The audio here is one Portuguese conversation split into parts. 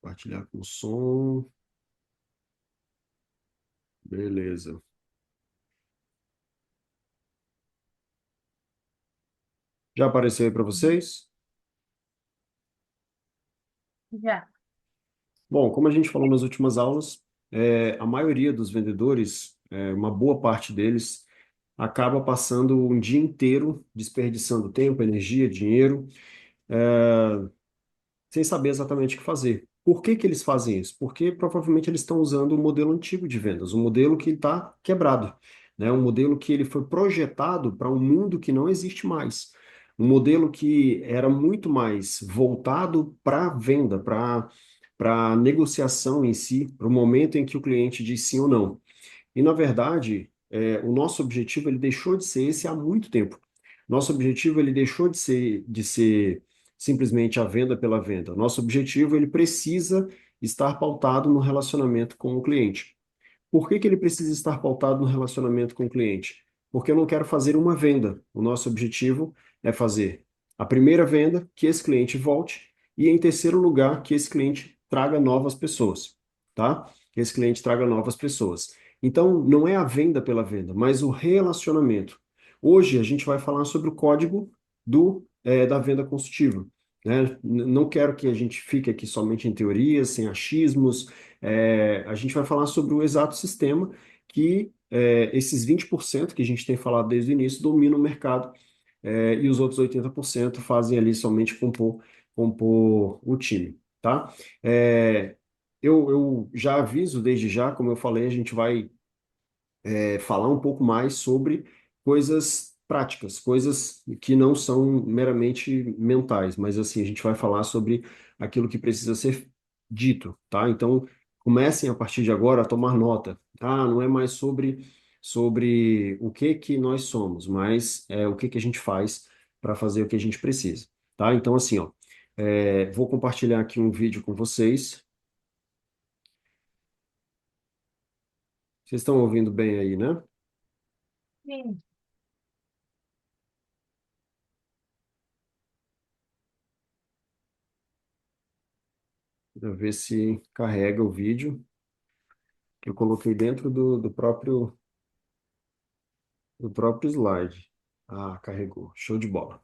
Compartilhar com som. Beleza. Já apareceu aí para vocês? Já. Bom, como a gente falou nas últimas aulas, a maioria dos vendedores, uma boa parte deles, acaba passando um dia inteiro desperdiçando tempo, energia, dinheiro, sem saber exatamente o que fazer. Por que que eles fazem isso? Porque provavelmente eles estão usando o modelo antigo de vendas, um modelo que está quebrado, né? Um modelo que ele foi projetado para um mundo que não existe mais. Um modelo que era muito mais voltado para a venda, para a negociação em si, para o momento em que o cliente diz sim ou não. E, na verdade, o nosso objetivo ele deixou de ser esse há muito tempo. Nosso objetivo ele deixou de ser simplesmente a venda pela venda. Nosso objetivo ele precisa estar pautado no relacionamento com o cliente. Por que que ele precisa estar pautado no relacionamento com o cliente? Porque eu não quero fazer uma venda. O nosso objetivo é fazer a primeira venda, que esse cliente volte, e em terceiro lugar, que esse cliente traga novas pessoas, tá? Que esse cliente traga novas pessoas. Então, não é a venda pela venda, mas o relacionamento. Hoje a gente vai falar sobre o código da venda consultiva, né? Não quero que a gente fique aqui somente em teorias, sem achismos, a gente vai falar sobre o exato sistema que esses 20% que a gente tem falado desde o início dominam o mercado, e os outros 80% fazem ali somente compor o time, tá? É, eu já aviso desde já, como eu falei, a gente vai falar um pouco mais sobre coisas práticas, coisas que não são meramente mentais, mas assim, a gente vai falar sobre aquilo que precisa ser dito, tá? Então, comecem a partir de agora a tomar nota. Ah, não é mais sobre o que que nós somos, mas o que que a gente faz para fazer o que a gente precisa, tá? Então, assim, ó, vou compartilhar aqui um vídeo com vocês. Vocês estão ouvindo bem aí, né? Sim. Para ver se carrega o vídeo. Eu coloquei dentro do próprio slide. Ah, carregou. Show de bola.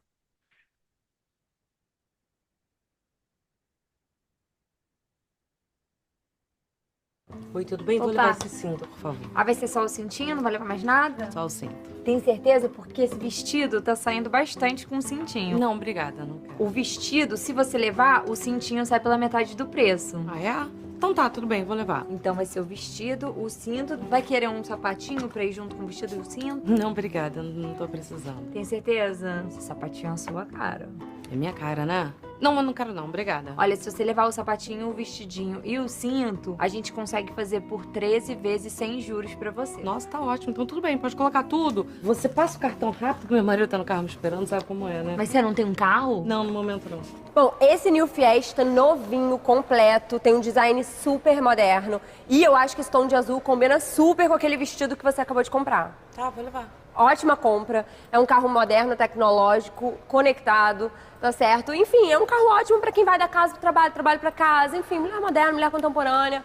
Oi, tudo bem? Vou levar Opa, esse cinto, por favor. vai ser só o cintinho, não vai levar mais nada? Só o cinto. Tem certeza? Porque esse vestido tá saindo bastante com o cintinho. Não, obrigada, não quero. O vestido, se você levar, o cintinho sai pela metade do preço. Ah, é? Então tá, tudo bem, vou levar. Então vai ser o vestido, o cinto. Vai querer um sapatinho pra ir junto com o vestido e o cinto? Não, obrigada, não tô precisando. Tem certeza? Esse sapatinho é a sua cara. É minha cara, né? Não, mas não quero não, obrigada. Olha, se você levar o sapatinho, o vestidinho e o cinto, a gente consegue fazer por 13 vezes sem juros pra você. Nossa, tá ótimo, então tudo bem, pode colocar tudo. Você passa o cartão rápido, que meu marido tá no carro me esperando, sabe como é, né? Mas você não tem um carro? Não, no momento não. Bom, esse New Fiesta novinho, completo, tem um design super moderno. E eu acho que esse tom de azul combina super com aquele vestido que você acabou de comprar. Tá, vou levar. Ótima compra. É um carro moderno, tecnológico, conectado, tá certo? Enfim, é um carro ótimo pra quem vai da casa pro trabalho, trabalho pra casa. Enfim, mulher moderna, mulher contemporânea.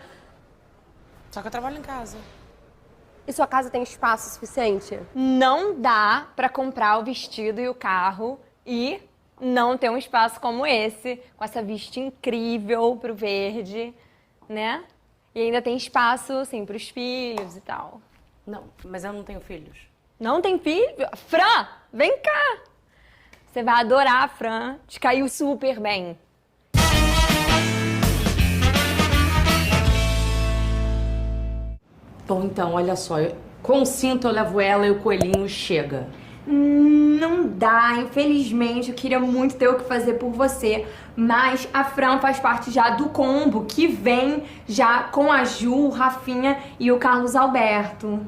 Só que eu trabalho em casa. E sua casa tem espaço suficiente? Não dá pra comprar o vestido e o carro e não ter um espaço como esse, com essa vista incrível pro verde, né? E ainda tem espaço, assim, pros filhos e tal. Não, mas eu não tenho filhos. Não tem filho? Fran, vem cá! Você vai adorar a Fran, te caiu super bem. Bom, então, olha só, com o cinto eu levo ela e o coelhinho chega. Não dá, infelizmente, eu queria muito ter o que fazer por você, mas a Fran faz parte já do combo que vem já com a Ju, o Rafinha e o Carlos Alberto.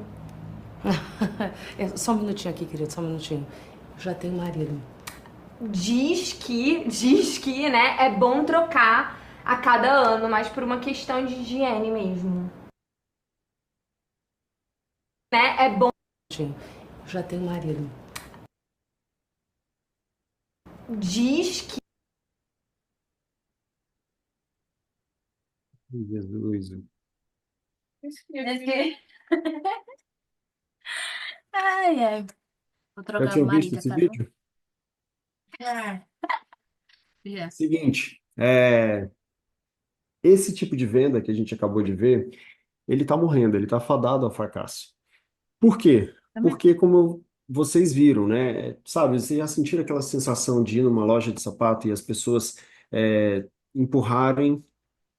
Só um minutinho aqui, querido, só um minutinho. Eu já tenho marido. Diz que, né, é bom trocar a cada ano, mas por uma questão de higiene mesmo. Né, é bom. Eu já tenho marido. Diz que Jesus. Desse- Ai, ai. Vou Já trocar tinha o visto marido, esse tá bom? vídeo? Ah, já. Seguinte, esse tipo de venda que a gente acabou de ver, ele está morrendo, ele está fadado ao fracasso. Por quê? Também. Porque, como vocês viram, né? Sabe, vocês já sentiram aquela sensação de ir numa loja de sapato e as pessoas empurrarem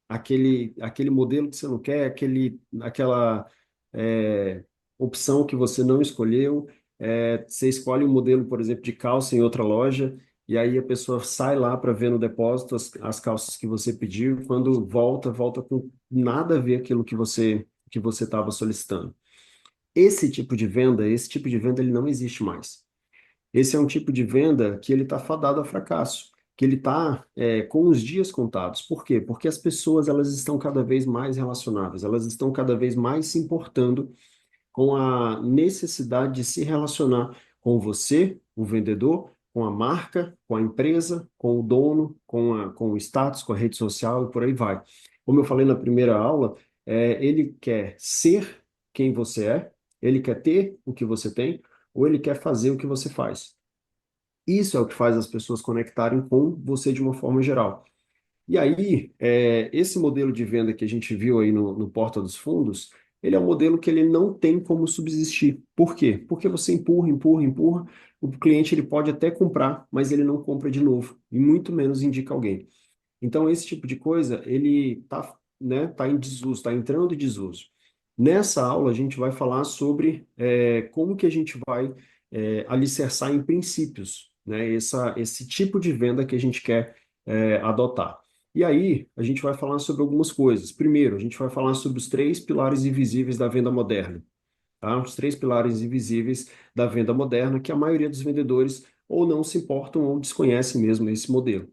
aquele modelo que você não quer, aquela é, opção que você não escolheu. Você escolhe um modelo, por exemplo, de calça em outra loja, e aí a pessoa sai lá para ver no depósito as calças que você pediu, quando volta com nada a ver aquilo que você estava solicitando. Esse tipo de venda, ele não existe mais. Esse é um tipo de venda que ele está fadado ao fracasso, que ele está com os dias contados. Por quê? Porque as pessoas elas estão cada vez mais relacionadas, elas estão cada vez mais se importando com a necessidade de se relacionar com você, o vendedor, com a marca, com a empresa, com o dono, com o status, com a rede social e por aí vai. Como eu falei na primeira aula, ele quer ser quem você é, ele quer ter o que você tem, ou ele quer fazer o que você faz. Isso é o que faz as pessoas conectarem com você de uma forma geral. E aí, esse modelo de venda que a gente viu aí no Porta dos Fundos, ele é um modelo que ele não tem como subsistir. Por quê? Porque você empurra, empurra, empurra, o cliente ele pode até comprar, mas ele não compra de novo, e muito menos indica alguém. Então, esse tipo de coisa, ele está, né, tá em desuso, está entrando em desuso. Nessa aula, a gente vai falar sobre como que a gente vai alicerçar em princípios, né, esse tipo de venda que a gente quer adotar. E aí, a gente vai falar sobre algumas coisas. Primeiro, a gente vai falar sobre os três pilares invisíveis da venda moderna, tá? Os três pilares invisíveis da venda moderna, que a maioria dos vendedores ou não se importam ou desconhecem mesmo esse modelo.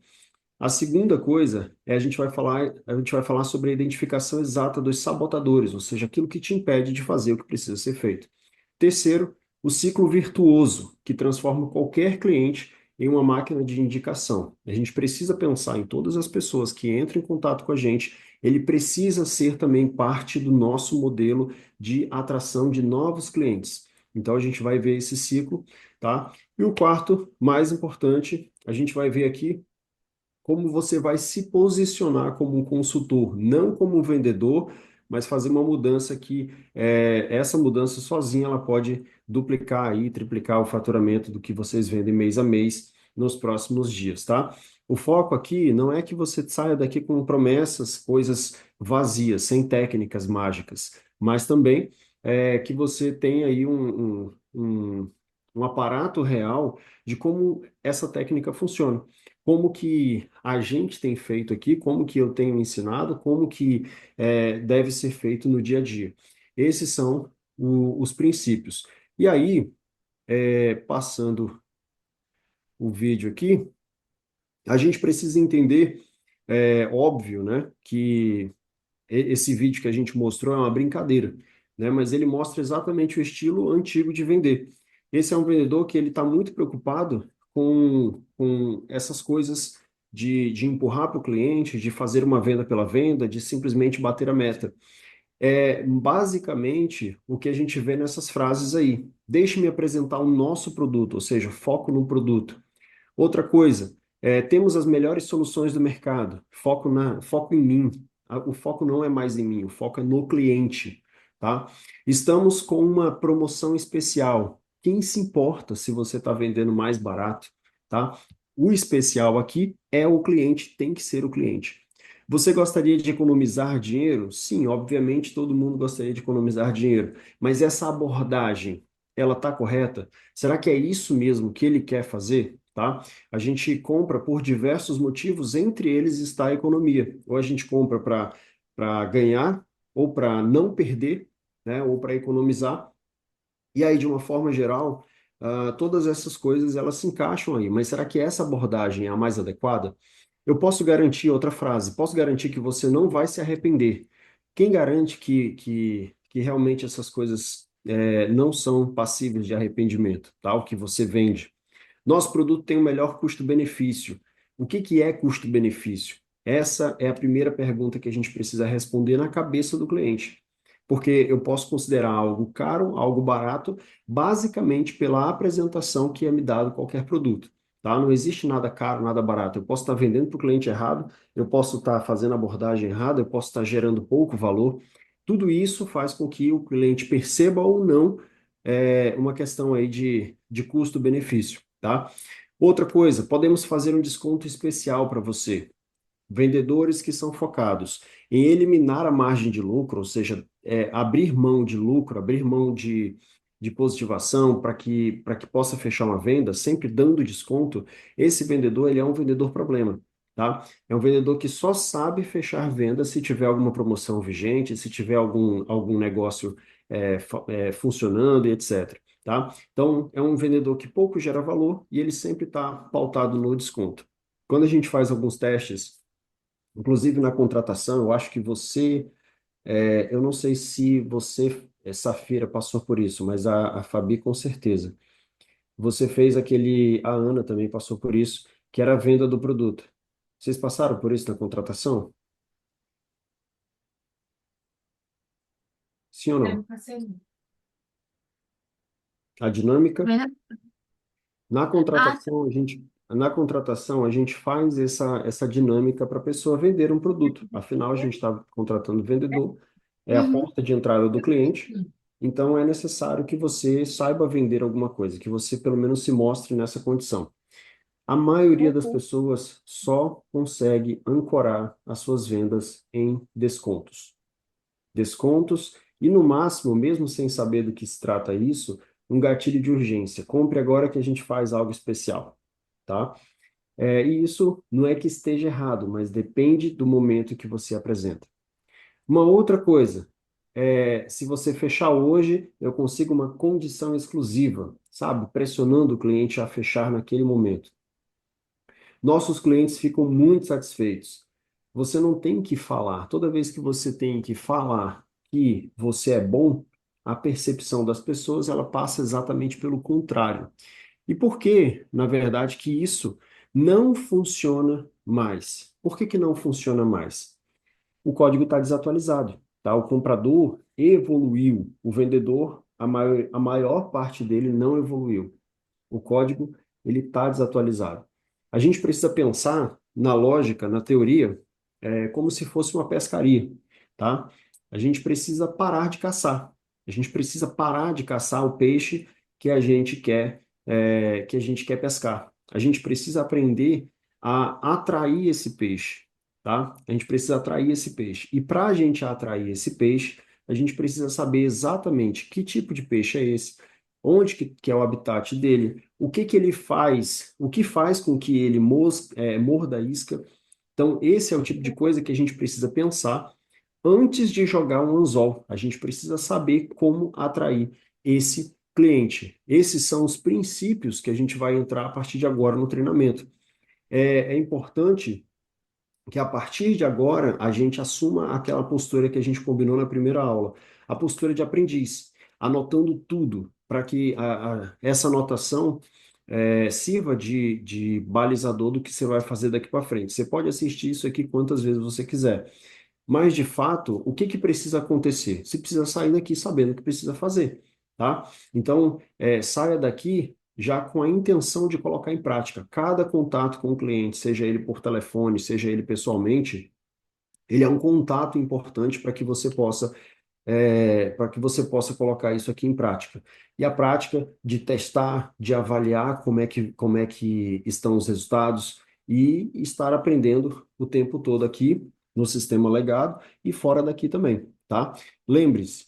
A segunda coisa a gente vai falar sobre a identificação exata dos sabotadores, ou seja, aquilo que te impede de fazer o que precisa ser feito. Terceiro, o ciclo virtuoso, que transforma qualquer cliente em uma máquina de indicação. A gente precisa pensar em todas as pessoas que entram em contato com a gente, ele precisa ser também parte do nosso modelo de atração de novos clientes. Então a gente vai ver esse ciclo, tá? E o quarto, mais importante, a gente vai ver aqui como você vai se posicionar como um consultor, não como um vendedor, mas fazer uma mudança que essa mudança sozinha ela pode duplicar aí, triplicar o faturamento do que vocês vendem mês a mês nos próximos dias, tá? O foco aqui não é que você saia daqui com promessas, coisas vazias, sem técnicas mágicas, mas também que você tenha aí um aparato real de como essa técnica funciona, como que a gente tem feito aqui, como que eu tenho ensinado, como que deve ser feito no dia a dia. Esses são os princípios. E aí, passando o vídeo aqui, a gente precisa entender, óbvio, né, que esse vídeo que a gente mostrou é uma brincadeira, né? Mas ele mostra exatamente o estilo antigo de vender. Esse é um vendedor que ele está muito preocupado com essas coisas de empurrar para o cliente, de fazer uma venda pela venda, de simplesmente bater a meta. É basicamente o que a gente vê nessas frases aí. Deixe-me apresentar o nosso produto, ou seja, foco no produto. Outra coisa, temos as melhores soluções do mercado. Foco em mim. O foco não é mais em mim, o foco é no cliente, tá? Estamos com uma promoção especial. Quem se importa se você está vendendo mais barato, tá? O especial aqui é o cliente, tem que ser o cliente. Você gostaria de economizar dinheiro? Sim, obviamente todo mundo gostaria de economizar dinheiro, mas essa abordagem, ela está correta? Será que é isso mesmo que ele quer fazer? Tá? A gente compra por diversos motivos, entre eles está a economia. Ou a gente compra para ganhar, ou para não perder, né? Ou para economizar. E aí, de uma forma geral, todas essas coisas elas se encaixam aí. Mas será que essa abordagem é a mais adequada? Eu posso garantir outra frase, posso garantir que você não vai se arrepender. Quem garante que realmente essas coisas não são passíveis de arrependimento, tá? O que você vende. Nosso produto tem o melhor custo-benefício. O que é custo-benefício? Essa é a primeira pergunta que a gente precisa responder na cabeça do cliente. Porque eu posso considerar algo caro, algo barato, basicamente pela apresentação que é me dado qualquer produto. Tá? Não existe nada caro, nada barato. Eu posso estar vendendo para o cliente errado, eu posso estar fazendo a abordagem errada, eu posso estar gerando pouco valor. Tudo isso faz com que o cliente perceba ou não uma questão aí de custo-benefício. Tá? Outra coisa, podemos fazer um desconto especial para você. Vendedores que são focados em eliminar a margem de lucro, ou seja, abrir mão de lucro, abrir mão de positivação para que possa fechar uma venda, sempre dando desconto, esse vendedor ele é um vendedor problema, tá? É um vendedor que só sabe fechar venda se tiver alguma promoção vigente, se tiver algum negócio funcionando e etc. Tá? Então, é um vendedor que pouco gera valor e ele sempre está pautado no desconto. Quando a gente faz alguns testes, inclusive na contratação, eu acho que eu não sei se você, Safira, passou por isso, mas a Fabi com certeza. Você fez a Ana também passou por isso, que era a venda do produto. Vocês passaram por isso na contratação? Sim ou Eu não não? passei. Não. A dinâmica. Vendo- Na Ah, sim. contratação, a gente faz essa dinâmica para a pessoa vender um produto. Afinal, a gente está contratando o vendedor, é a Uhum. porta de entrada do cliente, então é necessário que você saiba vender alguma coisa, que você pelo menos se mostre nessa condição. A maioria das pessoas só consegue ancorar as suas vendas em descontos. Descontos e, no máximo, mesmo sem saber do que se trata isso, um gatilho de urgência. Compre agora que a gente faz algo especial, tá? E isso não é que esteja errado, mas depende do momento que você apresenta. Uma outra coisa, se você fechar hoje, eu consigo uma condição exclusiva, sabe? Pressionando o cliente a fechar naquele momento. Nossos clientes ficam muito satisfeitos. Você não tem que falar. Toda vez que você tem que falar que você é bom, a percepção das pessoas ela passa exatamente pelo contrário. E por que, na verdade, que isso não funciona mais? Por que que não funciona mais? O código está desatualizado, tá? O comprador evoluiu, o vendedor, a maior parte dele não evoluiu. O código ele está desatualizado. A gente precisa pensar na lógica, na teoria, como se fosse uma pescaria, tá? A gente precisa parar de caçar. A gente precisa parar de caçar o peixe que a gente quer pescar. A gente precisa aprender a atrair esse peixe, tá? A gente precisa atrair esse peixe. E para a gente atrair esse peixe, a gente precisa saber exatamente que tipo de peixe é esse, onde que é o habitat dele, o que que ele faz, o que faz com que ele morda a isca. Então, esse é o tipo de coisa que a gente precisa pensar antes de jogar um anzol. A gente precisa saber como atrair esse cliente. Esses são os princípios que a gente vai entrar a partir de agora no treinamento. É importante que a partir de agora a gente assuma aquela postura que a gente combinou na primeira aula, a postura de aprendiz, anotando tudo, para que essa anotação sirva de balizador do que você vai fazer daqui para frente. Você pode assistir isso aqui quantas vezes você quiser, mas de fato, o que que precisa acontecer? Você precisa sair daqui sabendo o que precisa fazer, tá? Então, saia daqui já com a intenção de colocar em prática. Cada contato com o cliente, seja ele por telefone, seja ele pessoalmente, ele é um contato importante para que você possa colocar isso aqui em prática. E a prática de testar, de avaliar como é que estão os resultados e estar aprendendo o tempo todo aqui no sistema legado e fora daqui também, tá? Lembre-se,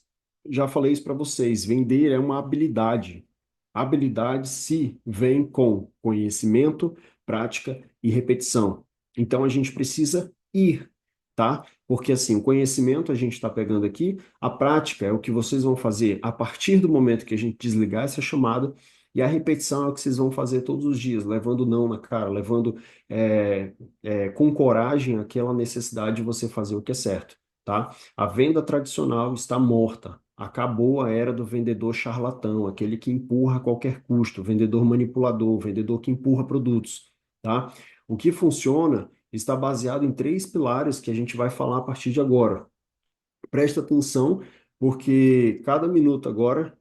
já falei isso para vocês, vender é uma habilidade. Habilidade se vem com conhecimento, prática e repetição. Então a gente precisa ir, tá? Porque assim, o conhecimento a gente está pegando aqui, a prática é o que vocês vão fazer a partir do momento que a gente desligar essa chamada, e a repetição é o que vocês vão fazer todos os dias, levando não na cara, levando com coragem aquela necessidade de você fazer o que é certo, tá? A venda tradicional está morta. Acabou a era do vendedor charlatão, aquele que empurra a qualquer custo, vendedor manipulador, vendedor que empurra produtos, tá? O que funciona está baseado em três pilares que a gente vai falar a partir de agora. Presta atenção, porque cada minuto agora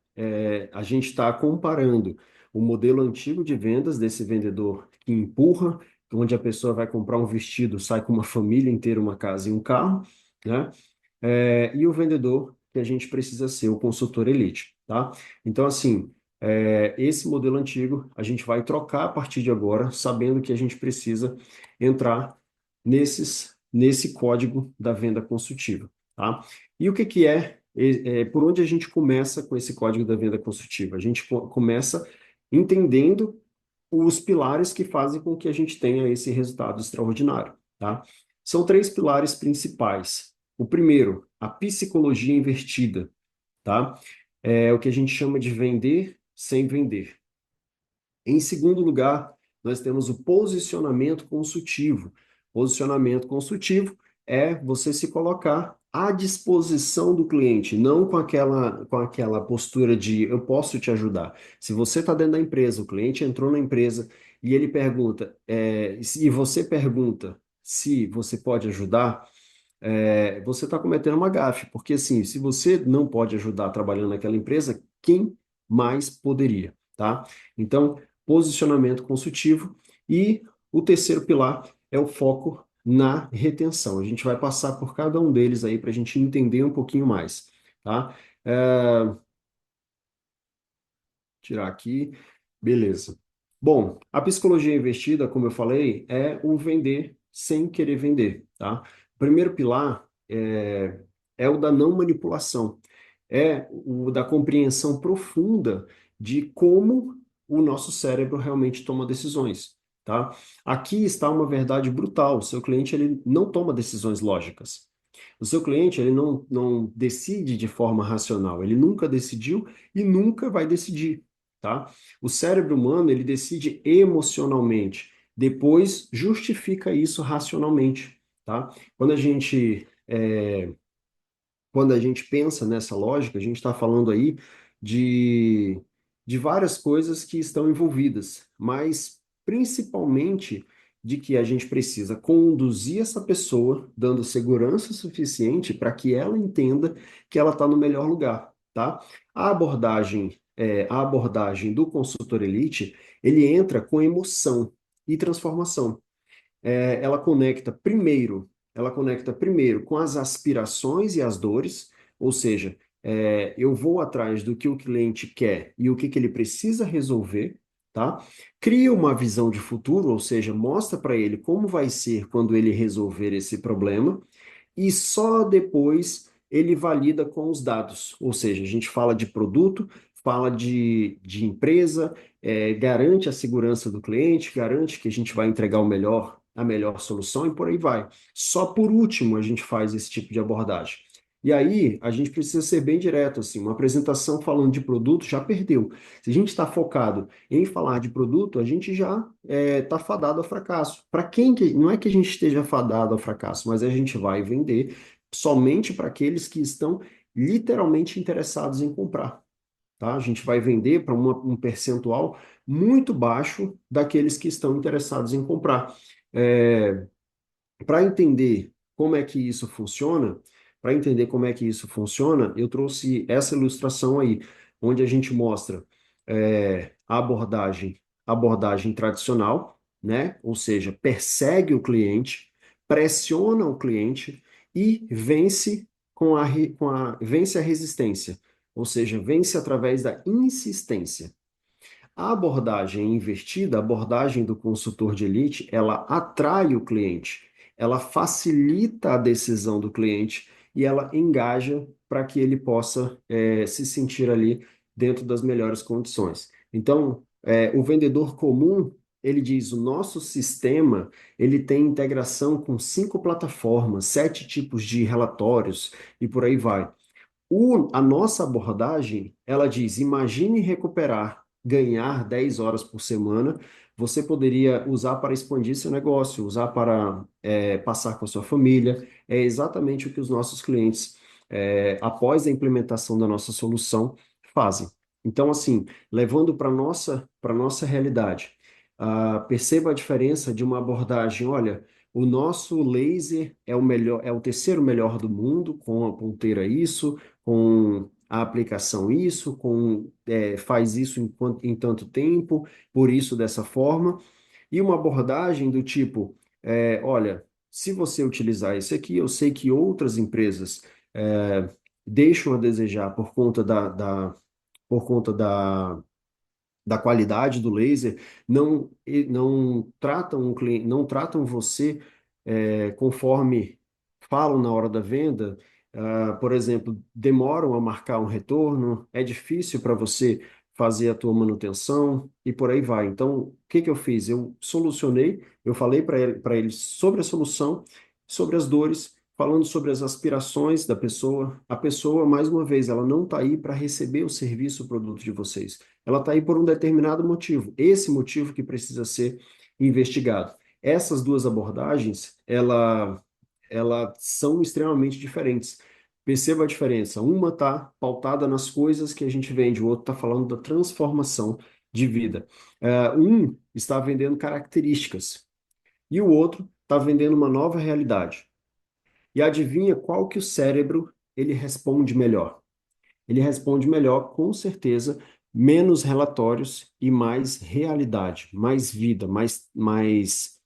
a gente está comparando o modelo antigo de vendas desse vendedor que empurra, onde a pessoa vai comprar um vestido, sai com uma família inteira, uma casa e um carro, né? E o vendedor que a gente precisa ser, o consultor elite, tá? Então, assim, esse modelo antigo a gente vai trocar a partir de agora, sabendo que a gente precisa entrar nesse código da venda consultiva, tá? E o que que por onde a gente começa com esse código da venda consultiva? A gente começa entendendo os pilares que fazem com que a gente tenha esse resultado extraordinário, tá? São três pilares principais. O primeiro, a psicologia invertida, tá? É o que a gente chama de vender sem vender. Em segundo lugar, nós temos o posicionamento consultivo. Posicionamento consultivo é você se colocar à disposição do cliente, não com aquela postura de eu posso te ajudar. Se você está dentro da empresa, o cliente entrou na empresa e ele pergunta, e você pergunta se você pode ajudar, você está cometendo uma gafe, porque assim, se você não pode ajudar trabalhando naquela empresa, quem mais poderia, tá? Então, posicionamento consultivo e o terceiro pilar é o foco na retenção. A gente vai passar por cada um deles aí para a gente entender um pouquinho mais, tá? Tirar aqui, beleza. Bom, a psicologia investida, como eu falei, é o vender sem querer vender, tá? O primeiro pilar é o da não manipulação, é o da compreensão profunda de como o nosso cérebro realmente toma decisões, tá? Aqui está uma verdade brutal. O seu cliente ele não toma decisões lógicas. O seu cliente ele não decide de forma racional. Ele nunca decidiu e nunca vai decidir, tá? O cérebro humano ele decide emocionalmente, depois justifica isso racionalmente, tá? Quando a gente pensa nessa lógica, a gente está falando aí de, de várias coisas que estão envolvidas, mas principalmente de que a gente precisa conduzir essa pessoa, dando segurança suficiente para que ela entenda que ela está no melhor lugar, tá? A abordagem do consultor elite, ele entra com emoção e transformação. Ela conecta primeiro com as aspirações e as dores, ou seja, eu vou atrás do que o cliente quer e o que ele precisa resolver, tá? Cria uma visão de futuro, ou seja, mostra para ele como vai ser quando ele resolver esse problema, e só depois ele valida com os dados, ou seja, a gente fala de produto, fala de empresa, garante a segurança do cliente, garante que a gente vai entregar a melhor solução e por aí vai. Só por último a gente faz esse tipo de abordagem. E aí a gente precisa ser bem direto, assim, uma apresentação falando de produto já perdeu. Se a gente está focado em falar de produto, a gente já está fadado ao fracasso. Para quem que, não é que a gente esteja fadado ao fracasso, mas a gente vai vender somente para aqueles que estão literalmente interessados em comprar, tá? A gente vai vender para um percentual muito baixo daqueles que estão interessados em comprar. Para entender como é que isso funciona, eu trouxe essa ilustração aí, onde a gente mostra a abordagem tradicional, né? Ou seja, persegue o cliente, pressiona o cliente e vence vence a resistência, ou seja, vence através da insistência. A abordagem invertida, a abordagem do consultor de elite, ela atrai o cliente, ela facilita a decisão do cliente e ela engaja para que ele possa se sentir ali dentro das melhores condições. Então, o vendedor comum, ele diz, o nosso sistema, ele tem integração com 5 plataformas, 7 tipos de relatórios e por aí vai. A nossa abordagem, ela diz, imagine recuperar, ganhar 10 horas por semana, você poderia usar para expandir seu negócio, usar para passar com a sua família, é exatamente o que os nossos clientes, após a implementação da nossa solução, fazem. Então, assim, levando para nossa realidade, perceba a diferença de uma abordagem, olha, o nosso laser é o melhor, é o terceiro melhor do mundo, com a ponteira isso, com a aplicação isso, faz isso em tanto tempo, por isso dessa forma. E uma abordagem do tipo, olha, se você utilizar esse aqui, eu sei que outras empresas deixam a desejar por conta da qualidade do laser, não tratam o cliente, não tratam você conforme falam na hora da venda. Por exemplo, demoram a marcar um retorno, é difícil para você fazer a tua manutenção e por aí vai. Então, o que que eu fiz? Eu solucionei, eu falei para eles sobre a solução, sobre as dores, falando sobre as aspirações da pessoa. A pessoa, mais uma vez, ela não está aí para receber o serviço, o produto de vocês. Ela está aí por um determinado motivo. Esse motivo que precisa ser investigado. Essas duas abordagens, elas são extremamente diferentes. Perceba a diferença. Uma está pautada nas coisas que a gente vende, o outro está falando da transformação de vida. Um está vendendo características e o outro está vendendo uma nova realidade. E adivinha qual que o cérebro ele responde melhor? Ele responde melhor, com certeza, menos relatórios e mais realidade, mais vida, mais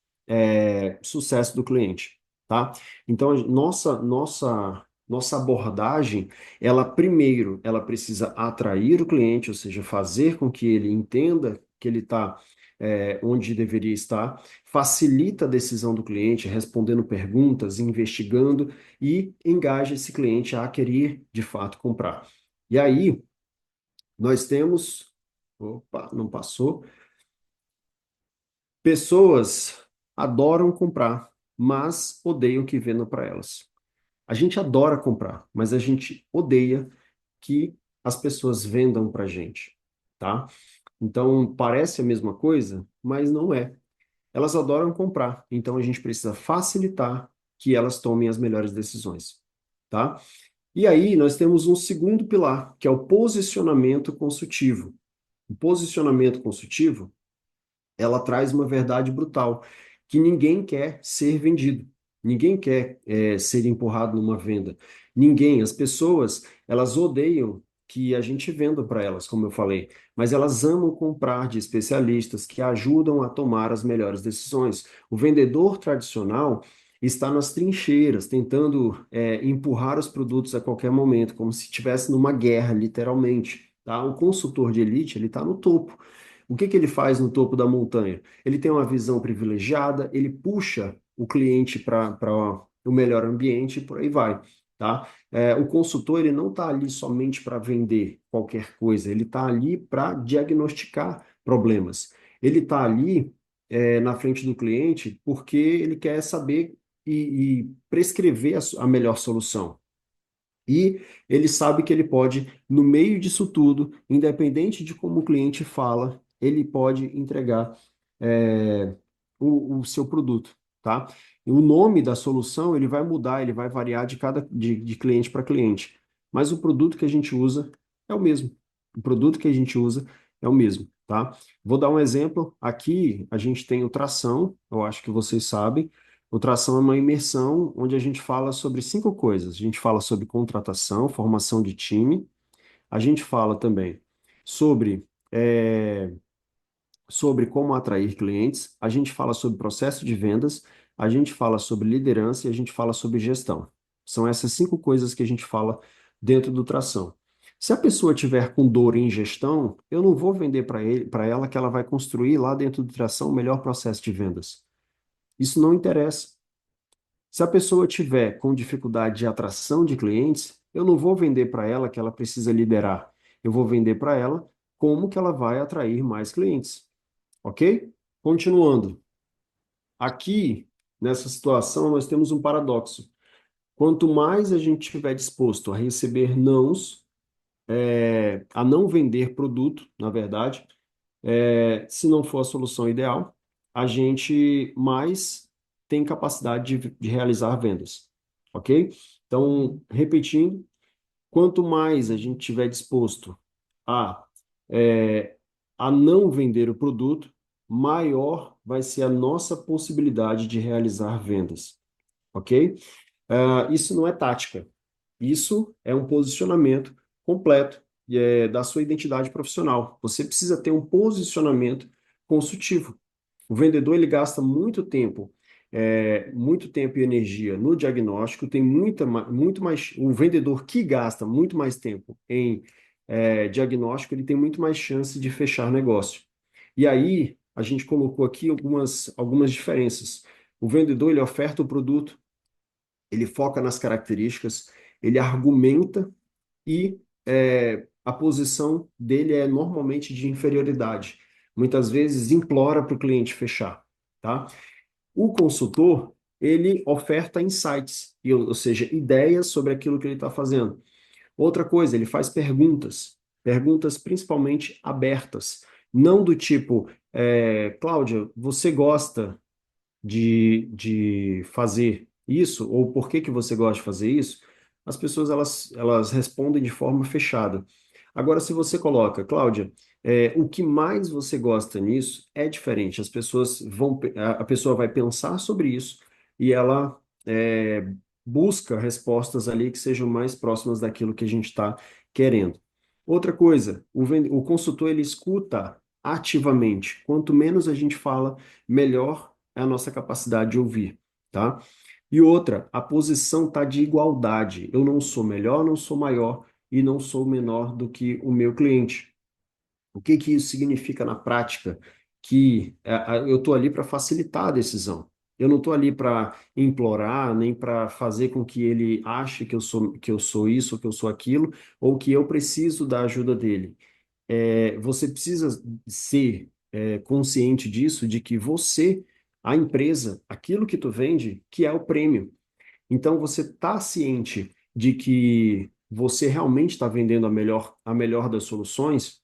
sucesso do cliente, tá? Então, nossa abordagem, ela primeiro, ela precisa atrair o cliente, ou seja, fazer com que ele entenda que ele está onde deveria estar, facilita a decisão do cliente, respondendo perguntas, investigando e engaja esse cliente a querer, de fato, comprar. E aí, nós temos. Opa, não passou. Pessoas adoram comprar, mas odeiam que vendam para elas. A gente adora comprar, mas a gente odeia que as pessoas vendam para a gente, tá? Então, parece a mesma coisa, mas não é. Elas adoram comprar, então a gente precisa facilitar que elas tomem as melhores decisões, tá? E aí nós temos um segundo pilar, que é o posicionamento consultivo. O posicionamento consultivo, ela traz uma verdade brutal, que ninguém quer ser vendido, ninguém quer ser empurrado numa venda. Ninguém, as pessoas, elas odeiam que a gente venda para elas, como eu falei, mas elas amam comprar de especialistas que ajudam a tomar as melhores decisões. O vendedor tradicional está nas trincheiras, tentando empurrar os produtos a qualquer momento, como se estivesse numa guerra, literalmente. Tá? O consultor de elite, ele está no topo. O que que ele faz no topo da montanha? Ele tem uma visão privilegiada, ele puxa o cliente para o melhor ambiente e por aí vai, tá? O consultor, ele não está ali somente para vender qualquer coisa, ele está ali para diagnosticar problemas. Ele está ali na frente do cliente porque ele quer saber e prescrever a melhor solução. E ele sabe que ele pode, no meio disso tudo, independente de como o cliente fala, ele pode entregar é, o seu produto, tá? E o nome da solução, ele vai mudar, ele vai variar de cliente para cliente. Mas o produto que a gente usa é o mesmo. O produto que a gente usa é o mesmo, tá? Vou dar um exemplo. Aqui a gente tem o tração, eu acho que vocês sabem. O tração é uma imersão onde a gente fala sobre 5 coisas. A gente fala sobre contratação, formação de time. A gente fala também sobre, é, sobre como atrair clientes. A gente fala sobre processo de vendas. A gente fala sobre liderança e a gente fala sobre gestão. São essas 5 coisas que a gente fala dentro do tração. Se a pessoa tiver com dor em gestão, eu não vou vender para ela que ela vai construir lá dentro do tração o melhor processo de vendas. Isso não interessa. Se a pessoa tiver com dificuldade de atração de clientes, eu não vou vender para ela que ela precisa liderar. Eu vou vender para ela como que ela vai atrair mais clientes. Ok? Continuando. Aqui, nessa situação, nós temos um paradoxo. Quanto mais a gente estiver disposto a receber nãos, a não vender produto, na verdade, se não for a solução ideal, a gente mais tem capacidade de realizar vendas, ok? Então, repetindo, quanto mais a gente estiver disposto a, é, a não vender o produto, maior vai ser a nossa possibilidade de realizar vendas, ok? Isso não é tática. Isso é um posicionamento completo da sua identidade profissional. Você precisa ter um posicionamento consultivo. O vendedor ele gasta muito tempo e energia no diagnóstico. Tem muito mais. O vendedor que gasta muito mais tempo em diagnóstico, ele tem muito mais chance de fechar negócio. E aí a gente colocou aqui algumas diferenças. O vendedor ele oferta o produto, ele foca nas características, ele argumenta e a posição dele é normalmente de inferioridade. Muitas vezes implora para o cliente fechar, tá? O consultor, ele oferta insights, ou seja, ideias sobre aquilo que ele está fazendo. Outra coisa, ele faz perguntas principalmente abertas, não do tipo, Cláudia, você gosta de fazer isso, ou por que que você gosta de fazer isso, as pessoas elas respondem de forma fechada. Agora, se você coloca, Cláudia, o que mais você gosta nisso é diferente. As pessoas a pessoa vai pensar sobre isso e ela busca respostas ali que sejam mais próximas daquilo que a gente está querendo. Outra coisa, o consultor ele escuta ativamente. Quanto menos a gente fala, melhor é a nossa capacidade de ouvir, tá? E outra, a posição tá de igualdade. Eu não sou melhor, não sou maior e não sou menor do que o meu cliente. O que que isso significa na prática? Que eu estou ali para facilitar a decisão. Eu não estou ali para implorar, nem para fazer com que ele ache que eu sou isso, ou que eu sou aquilo, ou que eu preciso da ajuda dele. Você precisa ser consciente disso, de que você, a empresa, aquilo que tu vende, que é o prêmio. Então você está ciente de que você realmente está vendendo a melhor das soluções,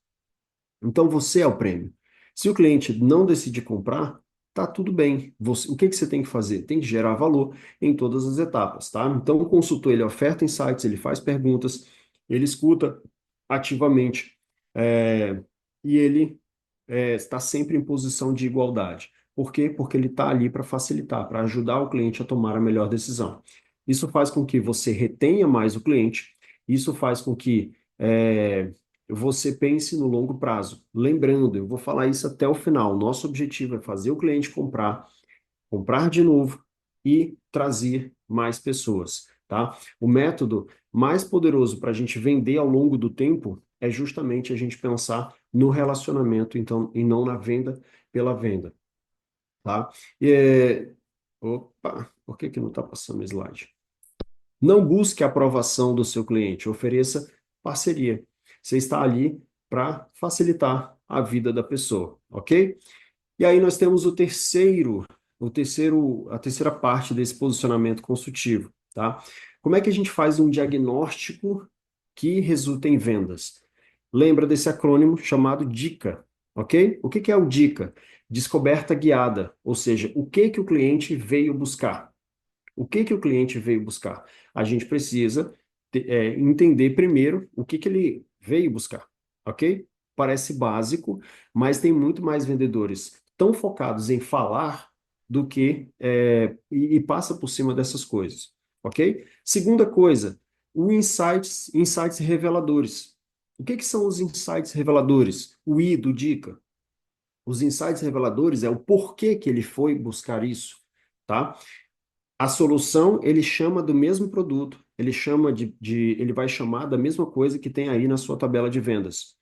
então você é o prêmio. Se o cliente não decidir comprar, tá tudo bem. O que que você tem que fazer? Tem que gerar valor em todas as etapas, tá? Então o consultor ele oferta insights, ele faz perguntas, ele escuta ativamente é, e ele está sempre em posição de igualdade. Por quê? Porque ele está ali para facilitar, para ajudar o cliente a tomar a melhor decisão. Isso faz com que você retenha mais o cliente, isso faz com que você pense no longo prazo. Lembrando, eu vou falar isso até o final. Nosso objetivo é fazer o cliente comprar, comprar de novo e trazer mais pessoas, tá? O método mais poderoso para a gente vender ao longo do tempo é justamente a gente pensar no relacionamento, então, e não na venda pela venda, tá? Opa, por que que não está passando o slide? Não busque a aprovação do seu cliente, ofereça parceria. Você está ali para facilitar a vida da pessoa, ok? E aí nós temos a terceira parte desse posicionamento consultivo, tá? Como é que a gente faz um diagnóstico que resulta em vendas? Lembra desse acrônimo chamado DICA, ok? O que que é o DICA? Descoberta guiada, ou seja, o que que o cliente veio buscar? O que que o cliente veio buscar? A gente precisa entender primeiro o que que ele veio buscar, ok? Parece básico, mas tem muito mais vendedores tão focados em falar do que e passa por cima dessas coisas, ok? Segunda coisa, insights reveladores. O que que são os insights reveladores? O I do Dica. Os insights reveladores é o porquê que ele foi buscar isso, tá? A solução, ele chama do mesmo produto, ele chama ele vai chamar da mesma coisa que tem aí na sua tabela de vendas.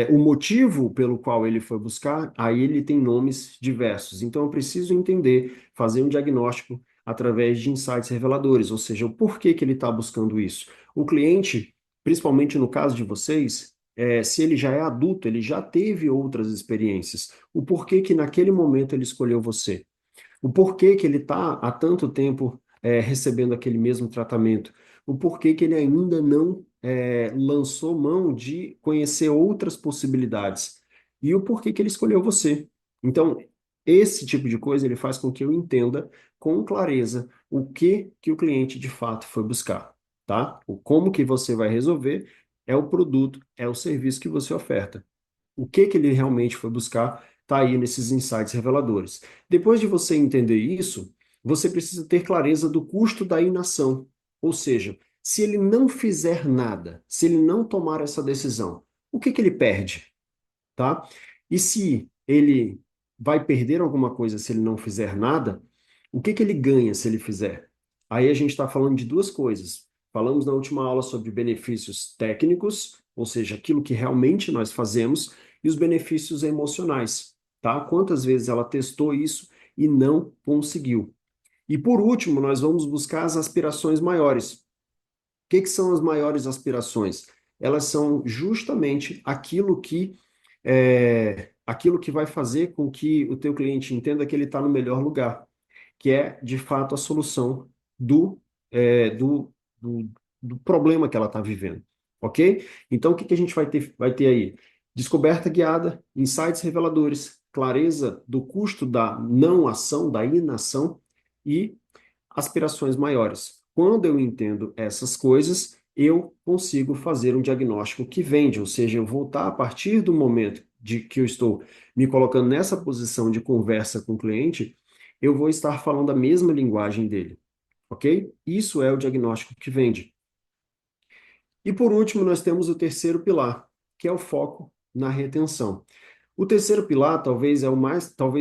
O motivo pelo qual ele foi buscar, aí ele tem nomes diversos. Então, eu preciso entender, fazer um diagnóstico através de insights reveladores, ou seja, o porquê que ele está buscando isso. O cliente, principalmente no caso de vocês, se ele já é adulto, ele já teve outras experiências. O porquê que naquele momento ele escolheu você. O porquê que ele está há tanto tempo recebendo aquele mesmo tratamento. O porquê que ele ainda não lançou mão de conhecer outras possibilidades. E o porquê que ele escolheu você. Então, esse tipo de coisa ele faz com que eu entenda com clareza o que o cliente de fato foi buscar, tá? O como que você vai resolver é o produto, é o serviço que você oferta. O que ele realmente foi buscar está aí nesses insights reveladores. Depois de você entender isso, você precisa ter clareza do custo da inação. Ou seja, se ele não fizer nada, se ele não tomar essa decisão, o que que ele perde? Tá? E se ele vai perder alguma coisa se ele não fizer nada, o que que ele ganha se ele fizer? Aí a gente está falando de duas coisas. Falamos na última aula sobre benefícios técnicos, ou seja, aquilo que realmente nós fazemos, e os benefícios emocionais, tá? Quantas vezes ela testou isso e não conseguiu. E por último, nós vamos buscar as aspirações maiores. O que que são as maiores aspirações? Elas são justamente aquilo que vai fazer com que o teu cliente entenda que ele está no melhor lugar, que é, de fato, a solução do, é, do, do, do problema que ela está vivendo, ok? Então, o que que a gente vai ter aí? Descoberta guiada, insights reveladores, clareza do custo da não ação, da inação e aspirações maiores. Quando eu entendo essas coisas, eu consigo fazer um diagnóstico que vende, ou seja, eu voltar a partir do momento de que eu estou me colocando nessa posição de conversa com o cliente, eu vou estar falando a mesma linguagem dele, ok? Isso é o diagnóstico que vende. E por último, nós temos o terceiro pilar, que é o foco na retenção. O terceiro pilar talvez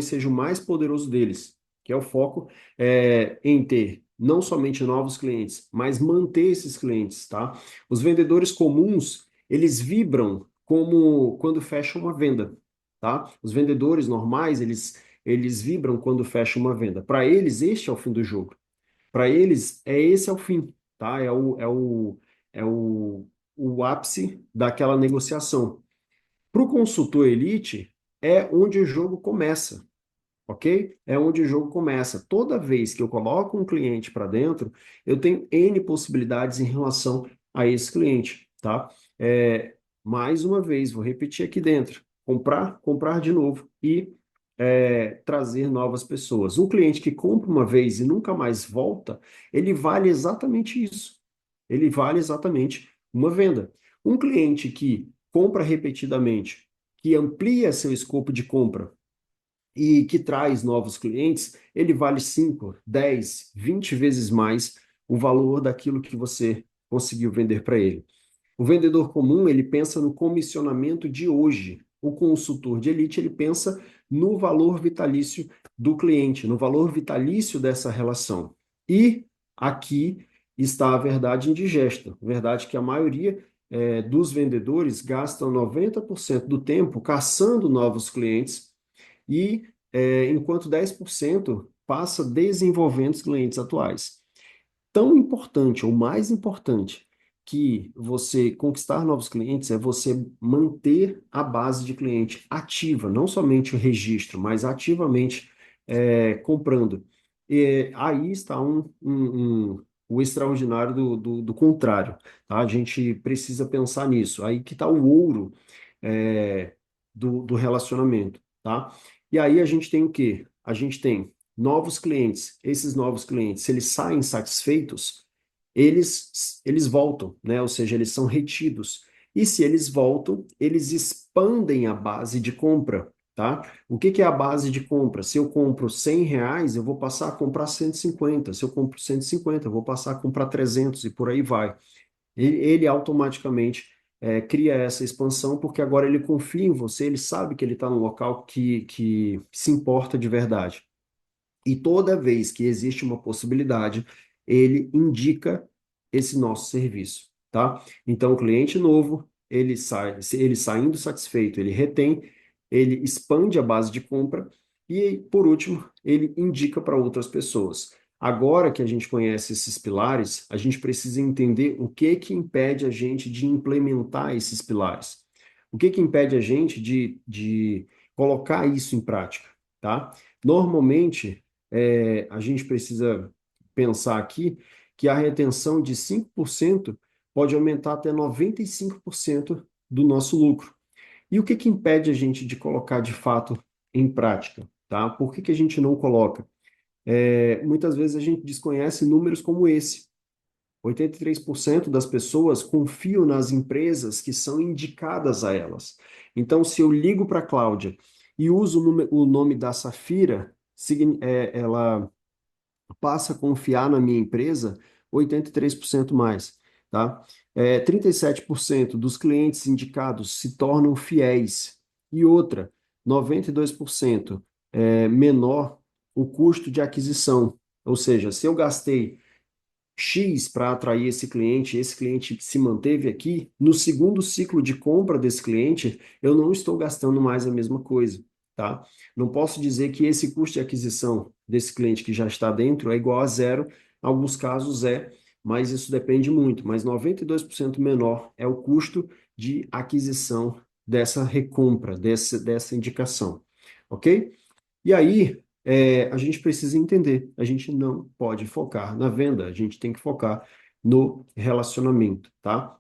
seja o mais poderoso deles, que é o foco em ter não somente novos clientes, mas manter esses clientes, tá? Os vendedores comuns, eles vibram como quando fecham uma venda, tá? Os vendedores normais, eles vibram quando fecham uma venda. Para eles, este é o fim do jogo. Para eles, esse é o fim, tá? É o ápice daquela negociação. Para o consultor elite, é onde o jogo começa, ok? É onde o jogo começa. Toda vez que eu coloco um cliente para dentro, eu tenho N possibilidades em relação a esse cliente, tá? Mais uma vez, vou repetir aqui dentro: comprar de novo e trazer novas pessoas. Um cliente que compra uma vez e nunca mais volta, ele vale exatamente isso. Ele vale exatamente uma venda. Um cliente que compra repetidamente, que amplia seu escopo de compra e que traz novos clientes, ele vale 5, 10, 20 vezes mais o valor daquilo que você conseguiu vender para ele. O vendedor comum, ele pensa no comissionamento de hoje. O consultor de elite, ele pensa no valor vitalício do cliente, no valor vitalício dessa relação. E aqui está a verdade indigesta. Verdade que a maioria dos vendedores gastam 90% do tempo caçando novos clientes e enquanto 10% passa desenvolvendo os clientes atuais. Tão importante, ou mais importante, que você conquistar novos clientes é você manter a base de cliente ativa, não somente o registro, mas ativamente comprando. E aí está o extraordinário do contrário, tá? A gente precisa pensar nisso. Aí que está o ouro do relacionamento, tá? E aí a gente tem o quê? A gente tem novos clientes. Esses novos clientes, se eles saem satisfeitos, eles voltam, né? Ou seja, eles são retidos. E se eles voltam, eles expandem a base de compra, tá? O que que é a base de compra? Se eu compro R$ 100, eu vou passar a comprar 150. Se eu compro 150, eu vou passar a comprar 300 e por aí vai. Ele automaticamente cria essa expansão porque agora ele confia em você, ele sabe que ele está num local que se importa de verdade. E toda vez que existe uma possibilidade, ele indica esse nosso serviço, tá? Então, o cliente novo, ele saindo satisfeito, ele retém, ele expande a base de compra e, por último, ele indica para outras pessoas. Agora que a gente conhece esses pilares, a gente precisa entender o que que impede a gente de implementar esses pilares. O que que impede a gente de colocar isso em prática, tá? Normalmente, a gente precisa pensar aqui que a retenção de 5% pode aumentar até 95% do nosso lucro. E o que que impede a gente de colocar de fato em prática, tá? Por que que a gente não coloca? Muitas vezes a gente desconhece números como esse. 83% das pessoas confiam nas empresas que são indicadas a elas. Então, se eu ligo para a Cláudia e usa o nome da Safira, ela passa a confiar na minha empresa 83% mais, tá? 37% dos clientes indicados se tornam fiéis. E outra, 92% menor o custo de aquisição. Ou seja, se eu gastei X para atrair esse cliente se manteve aqui, no segundo ciclo de compra desse cliente, eu não estou gastando mais a mesma coisa, tá? Não posso dizer que esse custo de aquisição desse cliente que já está dentro é igual a zero, em alguns casos é, mas isso depende muito, mas 92% menor é o custo de aquisição dessa recompra, dessa indicação, ok? E aí, a gente precisa entender, a gente não pode focar na venda, a gente tem que focar no relacionamento, tá?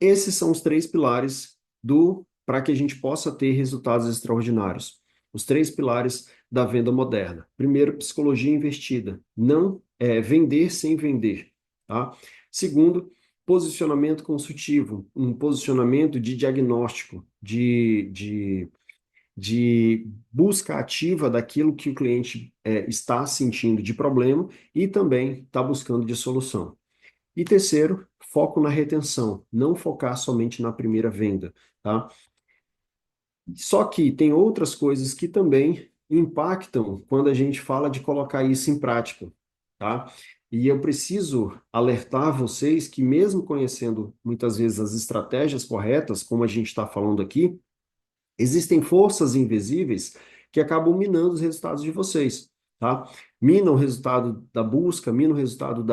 Esses são os três pilares do para que a gente possa ter resultados extraordinários. Os três pilares da venda moderna. Primeiro, psicologia investida, não vender sem vender, tá? Segundo, posicionamento consultivo, um posicionamento de diagnóstico, de busca ativa daquilo que o cliente está sentindo de problema e também está buscando de solução. E terceiro, foco na retenção, não focar somente na primeira venda, tá? Só que tem outras coisas que também impactam quando a gente fala de colocar isso em prática, tá? E eu preciso alertar vocês que mesmo conhecendo muitas vezes as estratégias corretas, como a gente está falando aqui, existem forças invisíveis que acabam minando os resultados de vocês, tá? Minam o resultado da busca, minam o resultado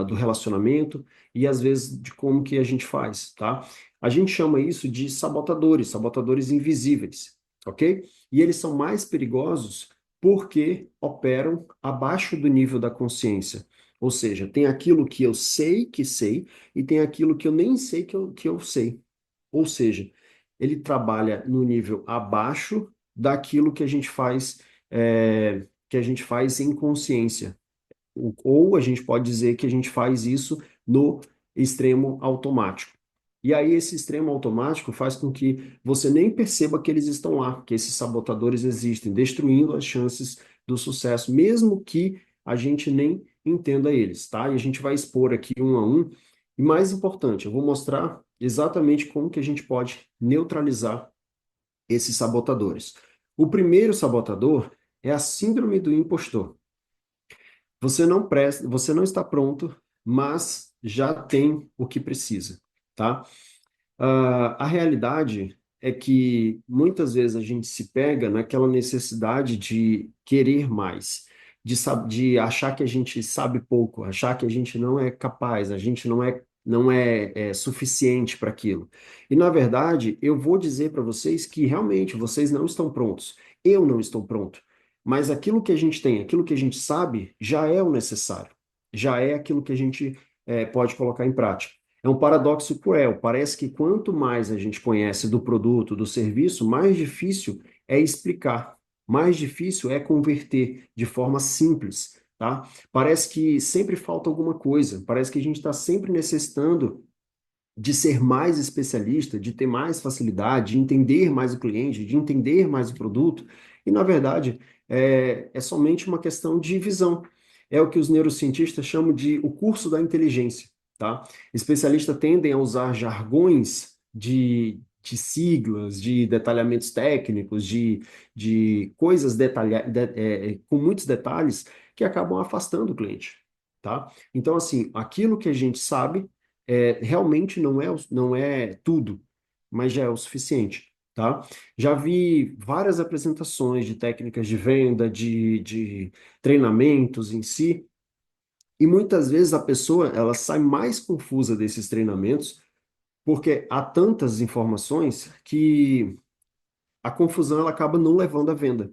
do relacionamento e às vezes de como que a gente faz, tá? A gente chama isso de sabotadores, sabotadores invisíveis, ok? E eles são mais perigosos porque operam abaixo do nível da consciência. Ou seja, tem aquilo que eu sei que sei e tem aquilo que eu nem sei que eu sei. Ou seja, ele trabalha no nível abaixo daquilo que a gente faz em consciência. Ou a gente pode dizer que a gente faz isso no extremo automático. E aí esse extremo automático faz com que você nem perceba que eles estão lá, que esses sabotadores existem, destruindo as chances do sucesso, mesmo que a gente nem entenda eles, tá? E a gente vai expor aqui um a um. E mais importante, eu vou mostrar exatamente como que a gente pode neutralizar esses sabotadores. O primeiro sabotador é a síndrome do impostor. Você não está pronto, mas já tem o que precisa, tá? A realidade é que muitas vezes a gente se pega naquela necessidade de querer mais, de achar que a gente sabe pouco, achar que a gente não é capaz, a gente não é suficiente para aquilo. E na verdade, eu vou dizer para vocês que realmente vocês não estão prontos. Eu não estou pronto. Mas aquilo que a gente tem, aquilo que a gente sabe, já é o necessário. Já é aquilo que a gente pode colocar em prática. É um paradoxo cruel. Parece que quanto mais a gente conhece do produto, do serviço, mais difícil é explicar, mais difícil é converter de forma simples, tá? Parece que sempre falta alguma coisa, parece que a gente está sempre necessitando de ser mais especialista, de ter mais facilidade, de entender mais o cliente, de entender mais o produto, e na verdade é somente uma questão de visão. É o que os neurocientistas chamam de o curso da inteligência, tá? Especialistas tendem a usar jargões de siglas, de detalhamentos técnicos, de coisas com muitos detalhes que acabam afastando o cliente, tá? Então, assim, aquilo que a gente sabe realmente não é tudo, mas já é o suficiente, tá? Já vi várias apresentações de técnicas de venda, de treinamentos em si, e muitas vezes a pessoa ela sai mais confusa desses treinamentos porque há tantas informações que a confusão ela acaba não levando à venda.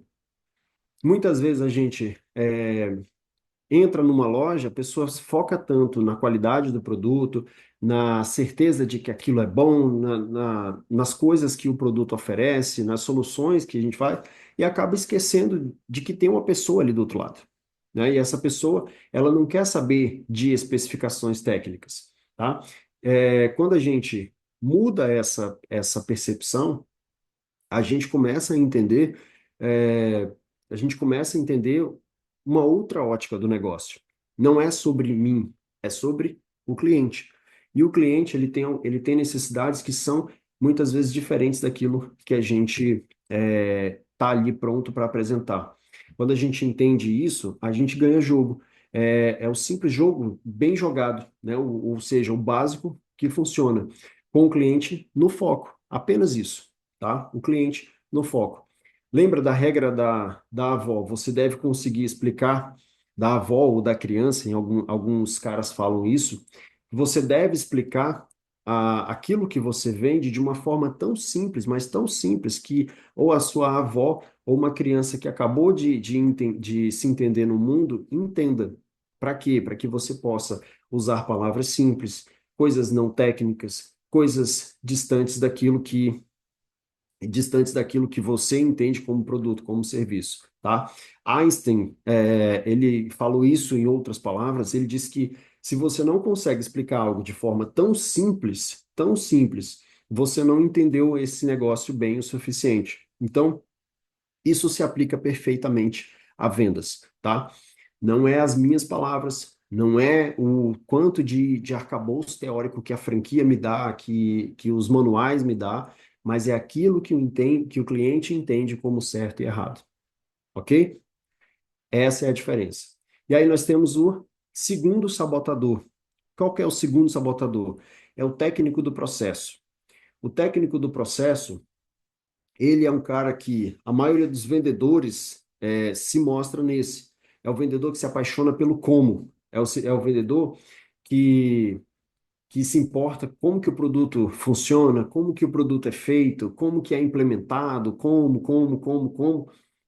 Muitas vezes a gente entra numa loja, a pessoa foca tanto na qualidade do produto, na certeza de que aquilo é bom, nas coisas que o produto oferece, nas soluções que a gente faz, e acaba esquecendo de que tem uma pessoa ali do outro lado, né? E essa pessoa, ela não quer saber de especificações técnicas, tá? Quando a gente muda essa percepção, a gente começa a entender, é, a gente começa a entender uma outra ótica do negócio. Não é sobre mim, é sobre o cliente. E o cliente, ele tem necessidades que são muitas vezes diferentes daquilo que a gente está ali pronto para apresentar. Quando a gente entende isso, a gente ganha jogo. É o simples jogo bem jogado, né? Ou seja, o básico que funciona com o cliente no foco. Apenas isso, tá? O cliente no foco. Lembra da regra da avó? Você deve conseguir explicar da avó ou da criança, alguns caras falam isso, você deve explicar aquilo que você vende de uma forma tão simples, mas tão simples que ou a sua avó ou uma criança que acabou de se entender no mundo entenda. Para quê? Para que você possa usar palavras simples, coisas não técnicas, coisas distantes daquilo que você entende como produto, como serviço, tá? Einstein, ele falou isso em outras palavras, ele disse que se você não consegue explicar algo de forma tão simples, você não entendeu esse negócio bem o suficiente. Então, isso se aplica perfeitamente a vendas, tá? Não é as minhas palavras, não é o quanto de arcabouço teórico que a franquia me dá, que os manuais me dá, mas é aquilo que o cliente entende como certo e errado, ok? Essa é a diferença. E aí nós temos o segundo sabotador. Qual que é o segundo sabotador? É o técnico do processo. O técnico do processo, ele é um cara que a maioria dos vendedores se mostra nesse. É o vendedor que se apaixona pelo como. É o vendedor que, que se importa como que o produto funciona, como que o produto é feito, como que é implementado, como. Qual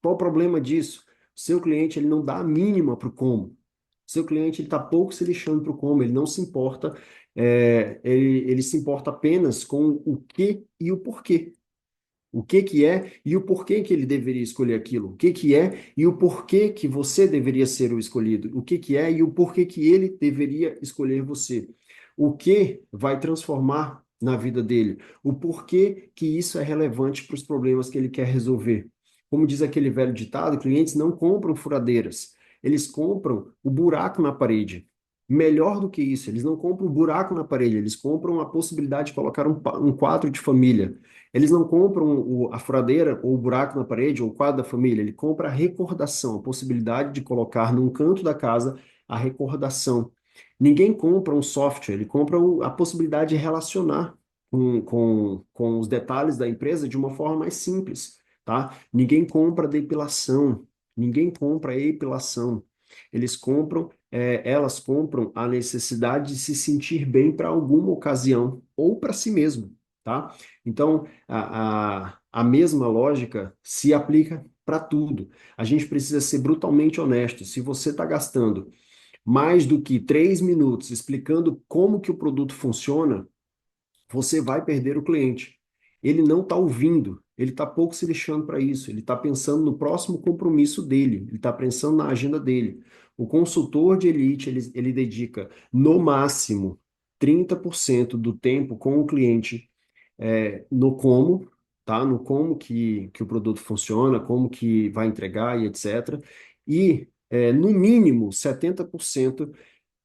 o problema disso? O seu cliente ele não dá a mínima para o como. O seu cliente ele está pouco se lixando para o como, ele não se importa, ele se importa apenas com o que e o porquê. O que que é e o porquê que ele deveria escolher aquilo. O que que é e o porquê que você deveria ser o escolhido. O que que é e o porquê que ele deveria escolher você. O que vai transformar na vida dele. O porquê que isso é relevante para os problemas que ele quer resolver. Como diz aquele velho ditado, clientes não compram furadeiras. Eles compram o buraco na parede. Melhor do que isso, eles não compram o buraco na parede, eles compram a possibilidade de colocar um quadro de família. Eles não compram a furadeira ou o buraco na parede ou o quadro da família, ele compra a recordação, a possibilidade de colocar num canto da casa a recordação. Ninguém compra um software, ele compra a possibilidade de relacionar com os detalhes da empresa de uma forma mais simples, tá? Ninguém compra depilação, ninguém compra epilação. Elas compram a necessidade de se sentir bem para alguma ocasião ou para si mesmo, tá? Então, a mesma lógica se aplica para tudo. A gente precisa ser brutalmente honesto. Se você está gastando mais do que 3 minutos explicando como que o produto funciona, você vai perder o cliente. Ele não está ouvindo, ele está pouco se lixando para isso, ele está pensando no próximo compromisso dele, ele está pensando na agenda dele. O consultor de elite, ele dedica no máximo 30% do tempo com o cliente no como, tá? No como que o produto funciona, como que vai entregar e etc. E, no mínimo, 70%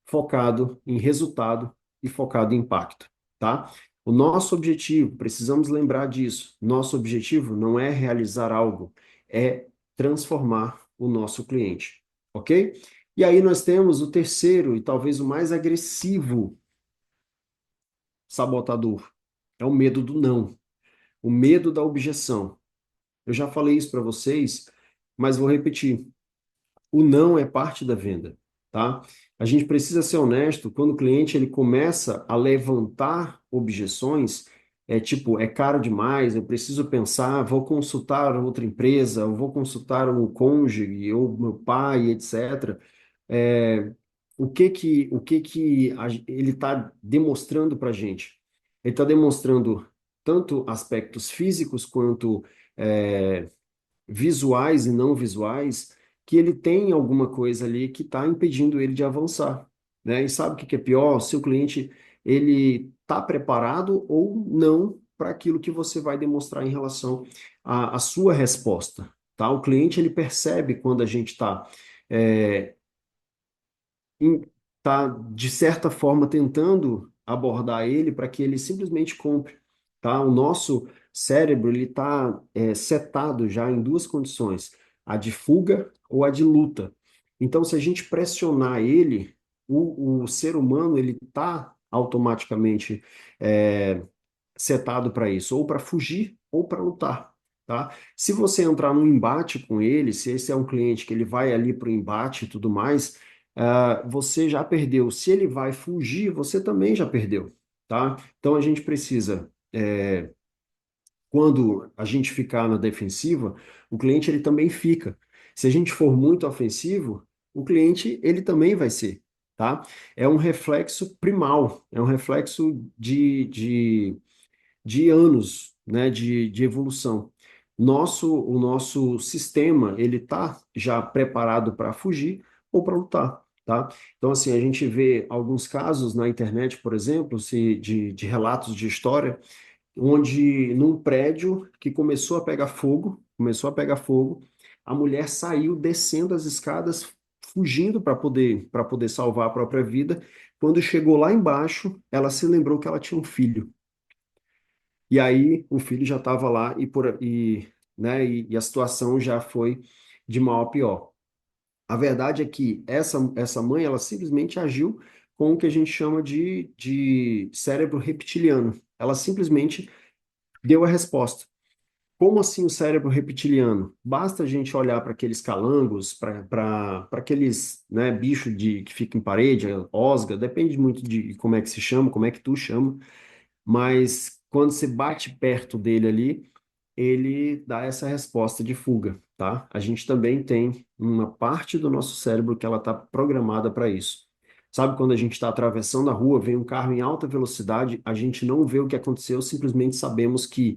focado em resultado e focado em impacto, tá? O nosso objetivo, precisamos lembrar disso, nosso objetivo não é realizar algo, é transformar o nosso cliente, ok? E aí nós temos o terceiro e talvez o mais agressivo sabotador, é o medo do não, o medo da objeção. Eu já falei isso para vocês, mas vou repetir. O não é parte da venda, tá? A gente precisa ser honesto, quando o cliente ele começa a levantar objeções, tipo, é caro demais, eu preciso pensar, vou consultar outra empresa, eu vou consultar um cônjuge ou meu pai, etc. É, ele está demonstrando para a gente? Ele está demonstrando tanto aspectos físicos quanto é, visuais e não visuais, que ele tem alguma coisa ali que está impedindo ele de avançar, né? E sabe o que que é pior? O seu cliente, ele está preparado ou não para aquilo que você vai demonstrar em relação a sua resposta, tá? O cliente, ele percebe quando a gente está tá, de certa forma, tentando abordar ele para que ele simplesmente compre, tá? O nosso cérebro, ele está setado já em duas condições, a de fuga ou a de luta. Então, se a gente pressionar ele, o ser humano, ele está automaticamente setado para isso, ou para fugir ou para lutar, tá? Se você entrar num embate com ele, se esse é um cliente que ele vai ali para o embate e tudo mais, você já perdeu. Se ele vai fugir, você também já perdeu, tá? Então a gente precisa, quando a gente ficar na defensiva, o cliente ele também fica. Se a gente for muito ofensivo, o cliente ele também vai ser, tá? É um reflexo primal, é um reflexo de anos, né, de evolução. O nosso sistema, ele está já preparado para fugir ou para lutar, tá? Então, assim, a gente vê alguns casos na internet, por exemplo, de relatos de história, onde num prédio que começou a pegar fogo, a mulher saiu descendo as escadas, fugindo para poder salvar a própria vida. Quando chegou lá embaixo, ela se lembrou que ela tinha um filho. E aí o filho já estava lá né, e a situação já foi de mal a pior. A verdade é que essa mãe, ela simplesmente agiu com o que a gente chama de cérebro reptiliano. Ela simplesmente deu a resposta. Como assim o cérebro reptiliano? Basta a gente olhar para aqueles calangos, para aqueles, né, bichos que ficam em parede, osga, depende muito de como é que se chama, como é que tu chama, mas quando você bate perto dele ali, ele dá essa resposta de fuga, tá? A gente também tem uma parte do nosso cérebro que ela está programada para isso. Sabe quando a gente está atravessando a rua, vem um carro em alta velocidade, a gente não vê o que aconteceu, simplesmente sabemos que,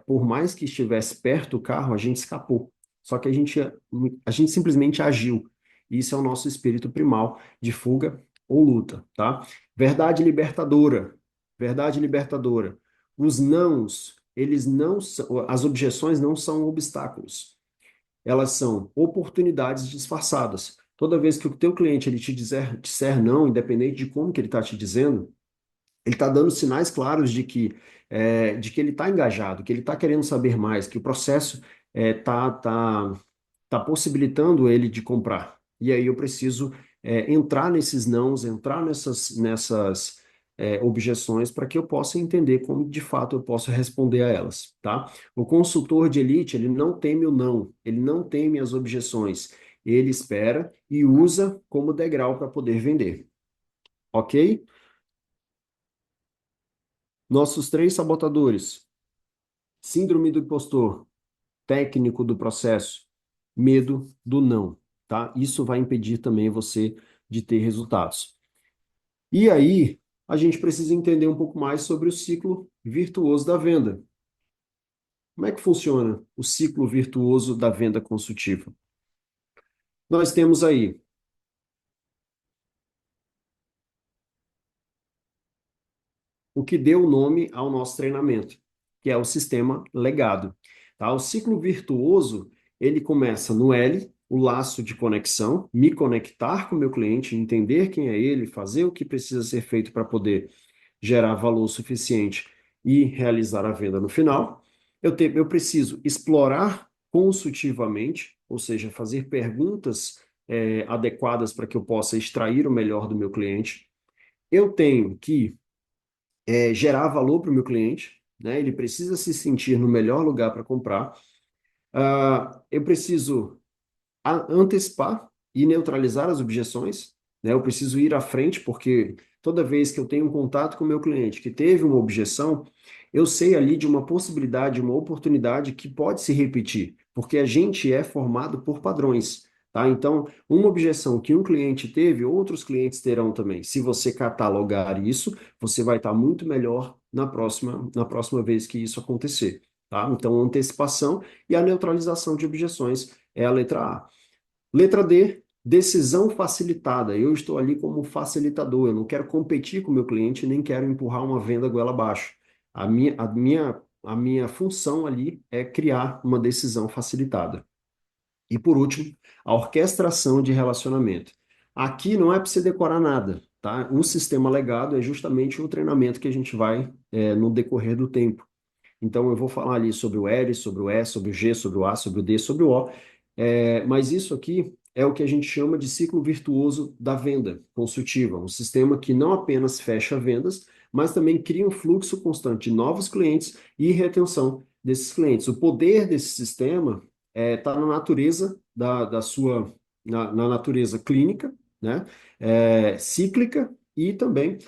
por mais que estivesse perto do carro, a gente escapou. Só que a gente simplesmente agiu. Isso é o nosso espírito primal de fuga ou luta, tá? Verdade libertadora. Verdade libertadora. Os nãos, eles não são, as objeções não são obstáculos. Elas são oportunidades disfarçadas. Toda vez que o teu cliente ele te disser não, independente de como que ele está te dizendo, ele está dando sinais claros de que ele está engajado, que ele está querendo saber mais, que o processo tá possibilitando ele de comprar. E aí eu preciso entrar nesses nãos, entrar nessas objeções para que eu possa entender como de fato eu posso responder a elas, tá? O consultor de elite, ele não teme o não, ele não teme as objeções, ele espera e usa como degrau para poder vender, ok? Nossos três sabotadores: síndrome do impostor, técnico do processo, medo do não, tá? Isso vai impedir também você de ter resultados. E aí, a gente precisa entender um pouco mais sobre o ciclo virtuoso da venda. Como é que funciona o ciclo virtuoso da venda consultiva? Nós temos aí o que deu o nome ao nosso treinamento, que é o sistema legado. Tá? O ciclo virtuoso, ele começa no L, o laço de conexão, me conectar com o meu cliente, entender quem é ele, fazer o que precisa ser feito para poder gerar valor suficiente e realizar a venda no final. Eu preciso explorar consultivamente, ou seja, fazer perguntas adequadas para que eu possa extrair o melhor do meu cliente. Eu tenho que gerar valor para o meu cliente, né? Ele precisa se sentir no melhor lugar para comprar. Eu preciso antecipar e neutralizar as objeções, né? Eu preciso ir à frente, porque toda vez que eu tenho um contato com o meu cliente que teve uma objeção, eu sei ali de uma possibilidade, uma oportunidade que pode se repetir, porque a gente é formado por padrões, tá? Então, uma objeção que um cliente teve, outros clientes terão também. Se você catalogar isso, você vai estar muito melhor na próxima vez que isso acontecer, tá? Então, antecipação e a neutralização de objeções é a letra A. Letra D, decisão facilitada. Eu estou ali como facilitador. Eu não quero competir com o meu cliente, nem quero empurrar uma venda goela abaixo. A minha a minha função ali é criar uma decisão facilitada. E por último, a orquestração de relacionamento. Aqui não é para você decorar nada, tá? Um sistema legado é justamente o treinamento que a gente vai no decorrer do tempo. Então, eu vou falar ali sobre o L, sobre o E, sobre o G, sobre o A, sobre o D, sobre o O. Mas isso aqui é o que a gente chama de ciclo virtuoso da venda consultiva, um sistema que não apenas fecha vendas, mas também cria um fluxo constante de novos clientes e retenção desses clientes. O poder desse sistema está na natureza da sua, na natureza clínica, né? Cíclica e também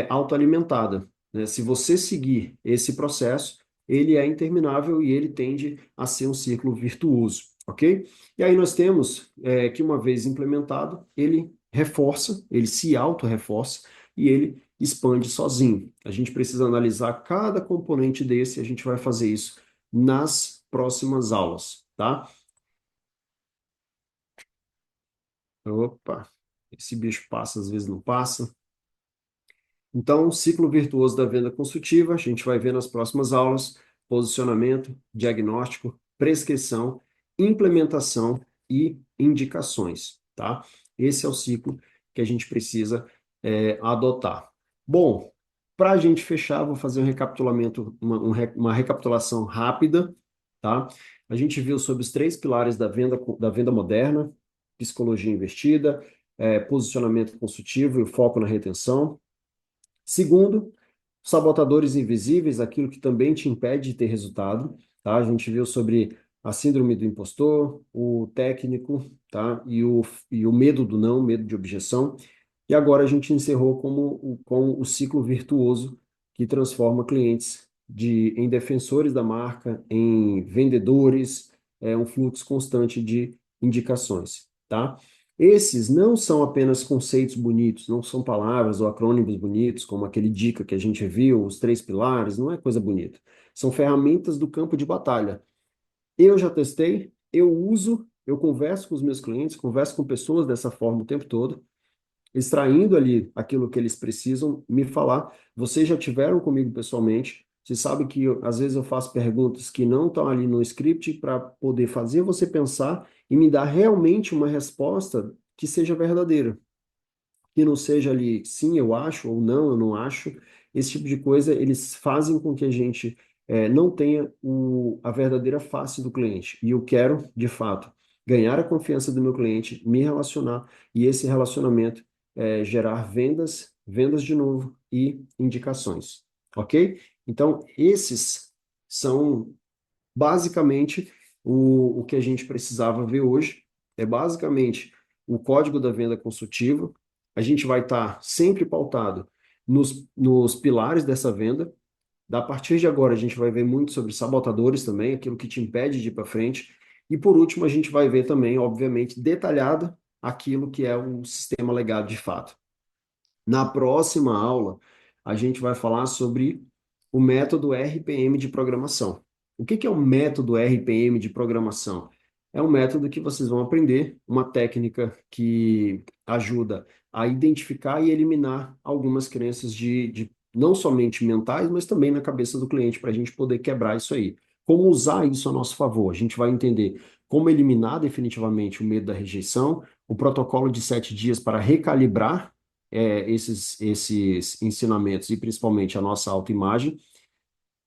autoalimentada, né? Se você seguir esse processo, ele é interminável e ele tende a ser um ciclo virtuoso, ok? E aí nós temos que uma vez implementado, ele reforça, ele se auto-reforça e ele expande sozinho. A gente precisa analisar cada componente desse, e a gente vai fazer isso nas próximas aulas, tá? Opa, esse bicho passa, às vezes não passa. Então, ciclo virtuoso da venda consultiva, a gente vai ver nas próximas aulas: posicionamento, diagnóstico, prescrição, implementação e indicações, tá? Esse é o ciclo que a gente precisa adotar. Bom, para a gente fechar, vou fazer um recapitulamento, uma recapitulação rápida, tá? A gente viu sobre os 3 pilares da venda moderna: psicologia investida, posicionamento consultivo e o foco na retenção. Segundo, sabotadores invisíveis, aquilo que também te impede de ter resultado, tá? A gente viu sobre a síndrome do impostor, o técnico, tá? E o medo do não, medo de objeção. E agora a gente encerrou com o ciclo virtuoso que transforma clientes em defensores da marca, em vendedores, um fluxo constante de indicações, tá? Esses não são apenas conceitos bonitos, não são palavras ou acrônimos bonitos, como aquele dica que a gente viu, os 3 pilares, não é coisa bonita. São ferramentas do campo de batalha. Eu já testei, eu uso, eu converso com os meus clientes, converso com pessoas dessa forma o tempo todo, extraindo ali aquilo que eles precisam me falar. Vocês já tiveram comigo pessoalmente, você sabe que às vezes eu faço perguntas que não estão ali no script para poder fazer você pensar e me dar realmente uma resposta que seja verdadeira, que não seja ali sim, eu acho, ou não, eu não acho. Esse tipo de coisa, eles fazem com que a gente não tenha a verdadeira face do cliente. E eu quero, de fato, ganhar a confiança do meu cliente, me relacionar, e esse relacionamento gerar vendas, vendas de novo e indicações, ok? Então, esses são basicamente o que a gente precisava ver hoje. É basicamente o código da venda consultiva. A gente vai estar sempre pautado nos pilares dessa venda. Da partir de agora, a gente vai ver muito sobre sabotadores também, aquilo que te impede de ir para frente. E por último, a gente vai ver também, obviamente, detalhado aquilo que é o sistema legado de fato. Na próxima aula, a gente vai falar sobre o método RPM de programação. O que é o método RPM de programação? É um método que vocês vão aprender, uma técnica que ajuda a identificar e eliminar algumas crenças de não somente mentais, mas também na cabeça do cliente, para a gente poder quebrar isso aí. Como usar isso a nosso favor? A gente vai entender como eliminar definitivamente o medo da rejeição, o protocolo de 7 dias para recalibrar esses ensinamentos e principalmente a nossa autoimagem,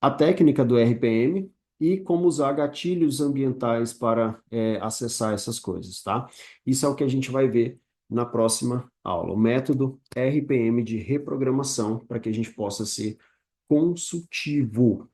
a técnica do RPM e como usar gatilhos ambientais para acessar essas coisas, tá? Isso é o que a gente vai ver na próxima aula, o método RPM de reprogramação para que a gente possa ser consultivo.